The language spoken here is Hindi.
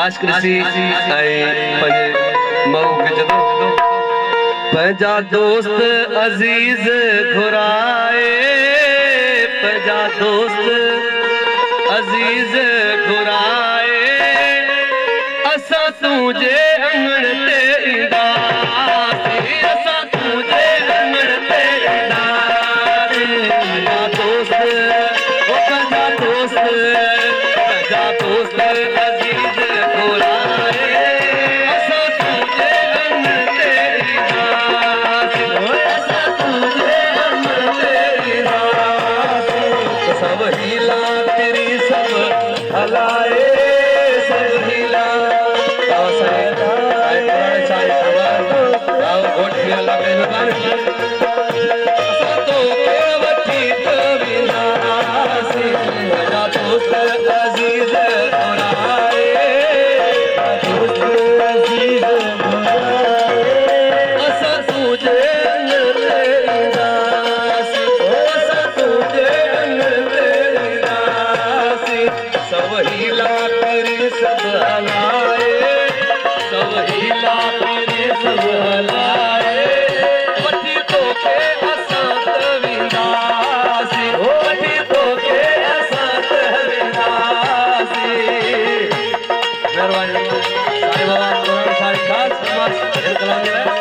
ख़ास कृषि मऊ के जदो पंजा दोस्त अजीज घुराए पंजा दोस्त अजीज घुराए असा तुझे अंगण ते ईंदासीं असा तुझे अंगण ते ईंदासीं पंजा दोस्त अजीज घुराए असा तुझे अंगण ते ईंदासीं असा तुझे अंगण ते ईंदासीं सब हीला तेरी सब हलाए सब हीला मेहरबानी साईं बाबा सारी खास समाज